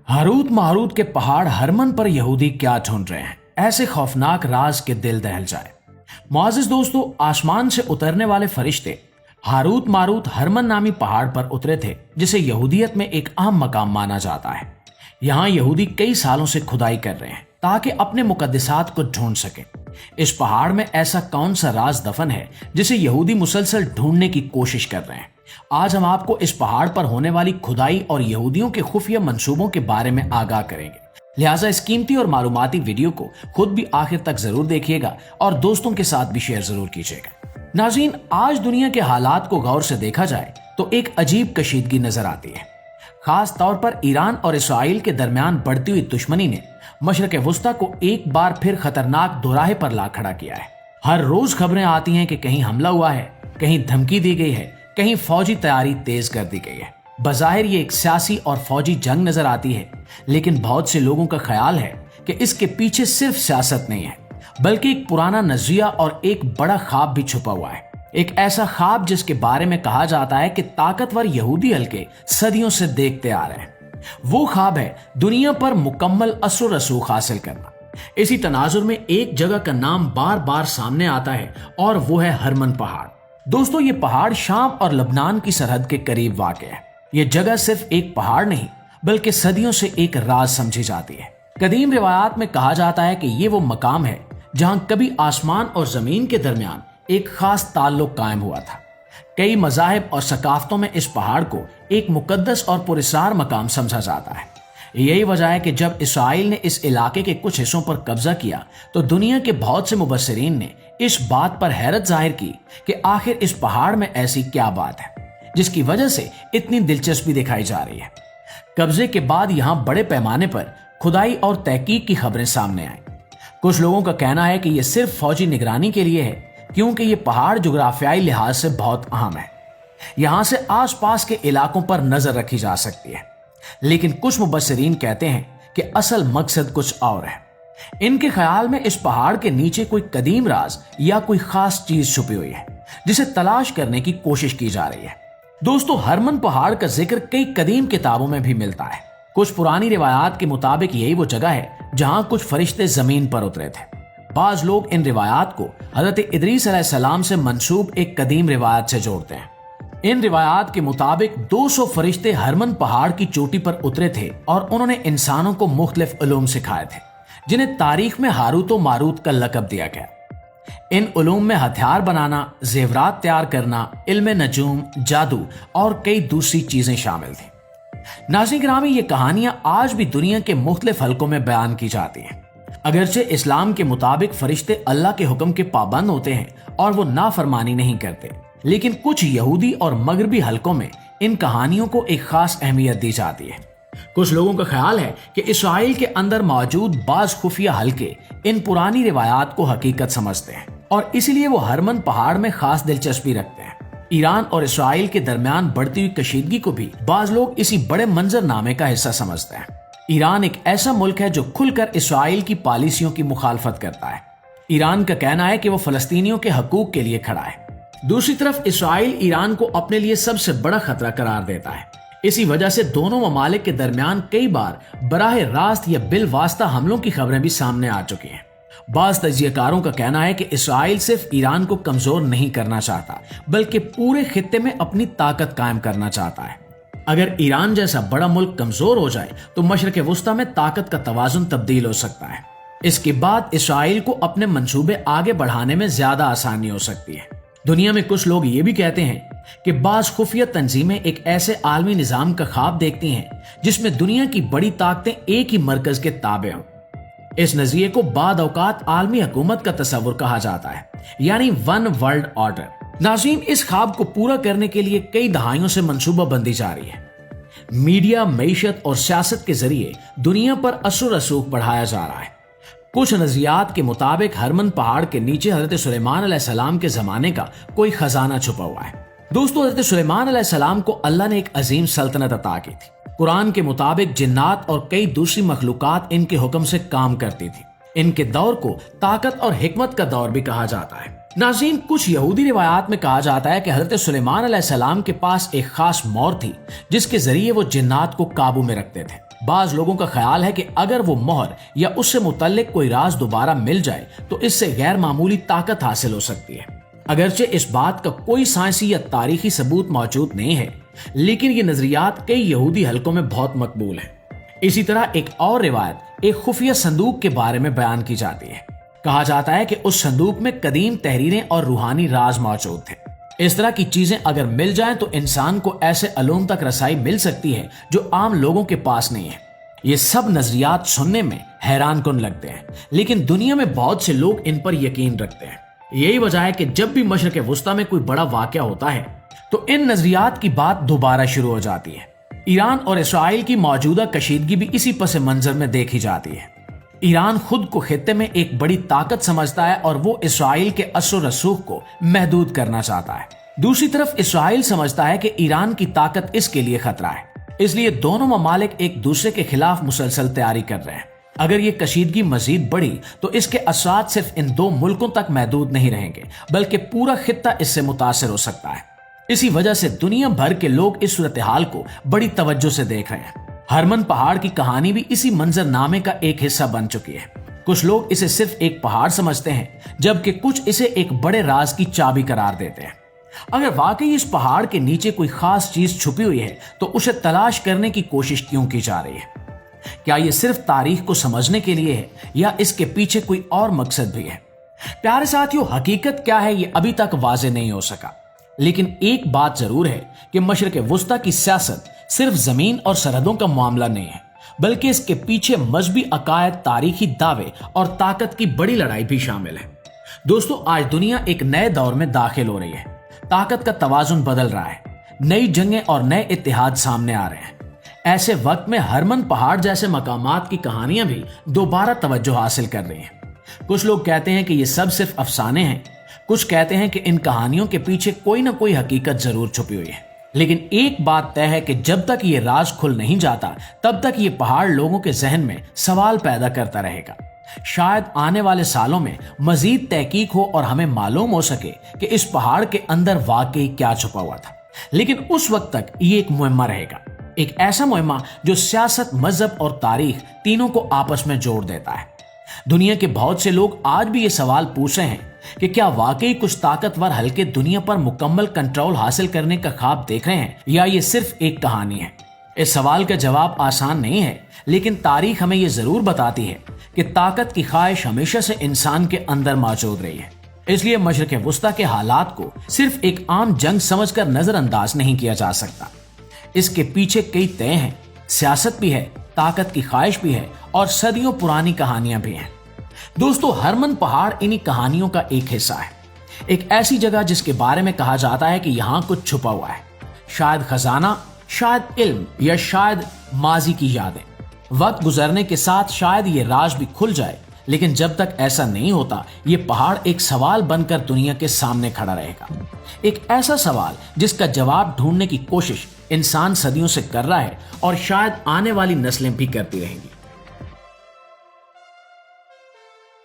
Harut Marut के पहाड़ हरमन पर यहूदी क्या ढूंढ रहे हैं, ऐसे खौफनाक राज के दिल दहल जाए। मुआज़िज़ दोस्तों, आसमान से उतरने वाले फरिश्ते हारूत मारूत हरमन नामी पहाड़ पर उतरे थे, जिसे यहूदियत में एक अहम मकाम माना जाता है। यहाँ यहूदी कई सालों से खुदाई कर रहे हैं ताकि अपने मुकद्दसात को ढूंढ सके। इस पहाड़ में ऐसा कौन सा राज दफन है जिसे यहूदी मुसलसल ढूंढने की कोशिश कर रहे हैं। आज हम आपको इस पहाड़ पर होने वाली खुदाई और यहूदियों के खुफिया मंसूबों के बारे में आगाह करेंगे। लिहाजा इस कीमती और मालूमाती वीडियो को खुद भी आखिर तक जरूर देखिएगा और दोस्तों के साथ भी शेयर जरूर कीजिएगा। नाज़रीन, आज दुनिया के हालात को गौर से देखा जाए तो एक अजीब कशीदगी नजर आती है। खास तौर पर ईरान और इसराइल के दरमियान बढ़ती हुई दुश्मनी ने मशरक़ वुस्ता को एक बार फिर खतरनाक दोराहे पर ला खड़ा किया है। हर रोज खबरें आती हैं कि कहीं हमला हुआ है, कहीं धमकी दी गई है, कहीं फौजी तैयारी तेज कर दी गई है। बज़ाहिर ये एक सियासी और फौजी जंग नजर आती है, लेकिन बहुत से लोगों का ख्याल है कि इसके पीछे सिर्फ सियासत नहीं है, बल्कि एक पुराना नजरिया और एक बड़ा ख्वाब भी छुपा हुआ है। एक ऐसा ख्वाब जिसके बारे में कहा जाता है कि ताकतवर यहूदी हल्के सदियों से देखते आ रहे हैं। वो ख्वाब है दुनिया पर मुकम्मल असर रसूख हासिल करना। इसी तनाजुर में एक जगह का नाम बार बार सामने आता है और वो है हरमन पहाड़। दोस्तों, ये पहाड़ शाम और लबनान की सरहद के करीब वाक़ है। ये जगह सिर्फ एक पहाड़ नहीं, बल्कि सदियों से एक राज समझी जाती है। कदीम रिवायात में कहा जाता है कि ये वो मकाम है जहां कभी आसमान और जमीन के दरमियान एक खास ताल्लुक कायम हुआ था। कई मज़ाहिब और सकाफतों में इस पहाड़ को एक मुकद्दस और पुरस्कार मकाम समझा जाता है। यही वजह है कि जब इसराइल ने इस इलाके के कुछ हिस्सों पर कब्जा किया तो दुनिया के बहुत से मुबस्सिरीन ने इस बात पर हैरत जाहिर की कि आखिर इस पहाड़ में ऐसी क्या बात है जिसकी वजह से इतनी दिलचस्पी दिखाई जा रही है। कब्जे के बाद यहाँ बड़े पैमाने पर खुदाई और तहकीक की खबरें सामने आई। कुछ लोगों का कहना है कि यह सिर्फ फौजी निगरानी के लिए है, क्योंकि ये पहाड़ जुग्राफियाई लिहाज से बहुत अहम है। यहां से आसपास के इलाकों पर नजर रखी जा सकती है, लेकिन कुछ मुबस्सिरीन कहते हैं कि असल मकसद कुछ और है। इनके ख्याल में इस पहाड़ के नीचे कोई कदीम राज या कोई खास चीज छुपी हुई है जिसे तलाश करने की कोशिश की जा रही है। दोस्तों, हरमन पहाड़ का जिक्र कई कदीम किताबों में भी मिलता है। कुछ पुरानी रिवायात के मुताबिक यही वो जगह है जहां कुछ फरिश्ते जमीन पर उतरे थे। बाज लोग इन रिवायात को हजरत इदरीस अलैहिस्सलाम से मंसूब एक कदीम रिवायत से जोड़ते हैं। इन रिवायात के मुताबिक 200 फरिश्ते हरमन पहाड़ की चोटी पर उतरे थे और उन्होंने इंसानों को मुख्तलिफ उलूम सिखाए थे, जिन्हें तारीख में हारूत व मारूत का लक़ब दिया गया। इन उलूम में हथियार बनाना, जेवरात तैयार करना, इल्म नजूम, जादू और कई दूसरी चीजें शामिल थी। नाज़रीन गिरामी, ये कहानियां आज भी दुनिया के मुख्तलिफ हलकों में बयान की जाती हैं। अगरचे इस्लाम के मुताबिक फरिश्ते अल्लाह के हुक्म के पाबंद होते हैं और वो नाफरमानी नहीं करते, लेकिन कुछ यहूदी और मगरबी हलकों में इन कहानियों को एक खास अहमियत दी जाती है। कुछ लोगों का ख्याल है कि इसराइल के अंदर मौजूद बाज खुफिया हलके इन पुरानी रिवायात को हकीकत समझते हैं और इसीलिए वो हरमन पहाड़ में खास दिलचस्पी रखते हैं। ईरान और इसराइल के दरमियान बढ़ती हुई कशीदगी को भी बाज लोग इसी बड़े मंजरनामे का हिस्सा समझते हैं। ईरान एक ऐसा मुल्क है जो खुलकर इसराइल की पॉलिसियों की मुखालफत करता है। ईरान का कहना है कि वो फलस्तीनियों के हकूक के लिए खड़ा है। दूसरी तरफ इसराइल ईरान को अपने लिए सबसे बड़ा खतरा करार देता है। इसी वजह से दोनों ममालिक के दरमियान कई बार बराह रास्त या बिल वास्ता हमलों की खबरें भी सामने आ चुकी हैं। बाज तजियाकारों का कहना है कि इसराइल सिर्फ ईरान को कमजोर नहीं करना चाहता, बल्कि पूरे खित्ते में अपनी ताकत कायम करना चाहता है। अगर ईरान जैसा बड़ा मुल्क कमजोर हो जाए तो मशरक़ वुस्ता में ताकत का तवाज़ुन तब्दील हो सकता है। इसके बाद इसराइल को अपने मंसूबे आगे बढ़ाने में ज्यादा आसानी हो सकती है। दुनिया में कुछ लोग ये भी कहते हैं कि बाज खुफिया तंजीमें एक ऐसे आलमी निजाम का ख्वाब देखती हैं जिसमें दुनिया की बड़ी ताकतें एक ही मरकज के ताबे हों। इस नजरिए को बाद औकात आलमी हुकूमत का तस्वुर कहा जाता है, यानी वन वर्ल्ड ऑर्डर। नाज़रीन, इस ख्वाब को पूरा करने के लिए कई दहाइयों से मंसूबा बंदी जारी है। मीडिया, मईशत और सियासत के जरिए दुनिया पर असर रसूख बढ़ाया जा रहा है। कुछ नजरियात के मुताबिक हरमन पहाड़ के नीचे हजरत सुलेमान अलैहिस्सलाम के जमाने का कोई खजाना छुपा हुआ है। दोस्तों, हजरत सुलेमान अलैहिस्सलाम को अल्लाह ने एक अजीम सल्तनत अता की थी। कुरान के मुताबिक जिन्नात और कई दूसरी मखलूकात इनके हुक्म से काम करती थी। इनके दौर को ताकत और हिकमत का दौर भी कहा जाता है। नाज़रीन, कुछ यहूदी रिवायात में कहा जाता है कि हजरत सुलेमान अलैहिस्सलाम के पास एक खास मोर थी जिसके जरिए वो जिन्नात को काबू में रखते थे। बाज लोगों का ख्याल है कि अगर वो मोहर या उससे मुतल्लिक कोई राज दोबारा मिल जाए तो इससे गैर मामूली ताकत हासिल हो सकती है। अगरचे इस बात का कोई साइंसी या तारीखी सबूत मौजूद नहीं है, लेकिन ये नजरियात कई यहूदी हलकों में बहुत मकबूल है। इसी तरह एक और रिवायत एक खुफिया संदूक के बारे में बयान की जाती है। कहा जाता है कि उस संदूक में कदीम तहरीरें और रूहानी राज मौजूद थे। इस तरह की चीजें अगर मिल जाएं तो इंसान को ऐसे अलूम तक रसाई मिल सकती है जो आम लोगों के पास नहीं है। ये सब नजरियात सुनने में हैरान कुन लगते हैं, लेकिन दुनिया में बहुत से लोग इन पर यकीन रखते हैं। यही वजह है कि जब भी मशरक़ वुस्ता में कोई बड़ा वाकया होता है तो इन नजरियात की बात दोबारा शुरू हो जाती है। ईरान और इसराइल की मौजूदा कशीदगी भी इसी पस मंजर में देखी जाती है। ईरान खुद को खित्ते में एक बड़ी ताकत समझता है और वो इसराइल के असर रसूख को महदूद करना चाहता है। दूसरी तरफ इसराइल समझता है कि ईरान की ताकत इसके लिए खतरा है, इसलिए दोनों ममालिक एक दूसरे के खिलाफ मुसलसल तैयारी कर रहे हैं। अगर ये कशीदगी मजीद बढ़ी तो इसके असरात सिर्फ इन दो मुल्कों तक महदूद नहीं रहेंगे, बल्कि पूरा खित्ता इससे मुतासिर हो सकता है। इसी वजह से दुनिया भर के लोग इस सूरत हाल को बड़ी तवज्जो से देख रहे हैं। हरमन पहाड़ की कहानी भी इसी मंजरनामे का एक हिस्सा बन चुकी है। कुछ लोग इसे सिर्फ एक पहाड़ समझते हैं, जबकि कुछ इसे एक बड़े राज की चाबी करार देते हैं। अगर वाकई इस पहाड़ के नीचे कोई खास चीज छुपी हुई है तो उसे तलाश करने की कोशिश क्यों की जा रही है? क्या ये सिर्फ तारीख को समझने के लिए है या इसके पीछे कोई और मकसद भी है? प्यारे साथियों, हकीकत क्या है ये अभी तक वाज़ेह नहीं हो सका, लेकिन एक बात जरूर है कि मशरिक़ वुस्ता की सियासत सिर्फ जमीन और सरहदों का मामला नहीं है, बल्कि इसके पीछे मजहबी अकायद, तारीखी दावे और ताकत की बड़ी लड़ाई भी शामिल है। दोस्तों, आज दुनिया एक नए दौर में दाखिल हो रही है। ताकत का तवाजुन बदल रहा है, नई जंगें और नए इत्तेहाद सामने आ रहे हैं। ऐसे वक्त में हरमन पहाड़ जैसे मकामात की कहानियां भी दोबारा तवज्जो हासिल कर रही हैं। कुछ लोग कहते हैं कि ये सब सिर्फ अफसाने हैं, कुछ कहते हैं कि इन कहानियों के पीछे कोई ना कोई हकीकत जरूर छुपी हुई है। लेकिन एक बात तय है कि जब तक ये राज खुल नहीं जाता तब तक ये पहाड़ लोगों के जहन में सवाल पैदा करता रहेगा। शायद आने वाले सालों में मजीद तहकीक हो और हमें मालूम हो सके कि इस पहाड़ के अंदर वाकई क्या छुपा हुआ था। लेकिन उस वक्त तक ये एक मुहिम्मा रहेगा, एक ऐसा मुहिम्मा जो सियासत, मजहब और तारीख तीनों को आपस में जोड़ देता है। दुनिया के बहुत से लोग आज भी ये सवाल पूछ रहे हैं कि क्या वाकई कुछ ताकतवर हल्के दुनिया पर मुकम्मल कंट्रोल हासिल करने का ख्वाब देख रहे हैं या ये सिर्फ एक कहानी है। इस सवाल का जवाब आसान नहीं है, लेकिन तारीख हमें ये जरूर बताती है कि ताकत की ख्वाहिश हमेशा से इंसान के अंदर मौजूद रही है। इसलिए मशरिक़ वुस्ता के हालात को सिर्फ एक आम जंग समझकर नजरअंदाज नहीं किया जा सकता। इसके पीछे कई तय हैं, सियासत भी है, ताकत की ख्वाहिश भी है और सदियों पुरानी कहानियां भी हैं। दोस्तों, हरमन पहाड़ इन्हीं कहानियों का एक हिस्सा है, एक ऐसी जगह जिसके बारे में कहा जाता है कि यहाँ कुछ छुपा हुआ है, शायद खजाना, शायद इल्म या शायद माजी की यादें। वक्त गुजरने के साथ शायद ये राज भी खुल जाए, लेकिन जब तक ऐसा नहीं होता ये पहाड़ एक सवाल बनकर दुनिया के सामने खड़ा रहेगा। एक ऐसा सवाल जिसका जवाब ढूंढने की कोशिश इंसान सदियों से कर रहा है और शायद आने वाली नस्लें भी करती रहेंगी।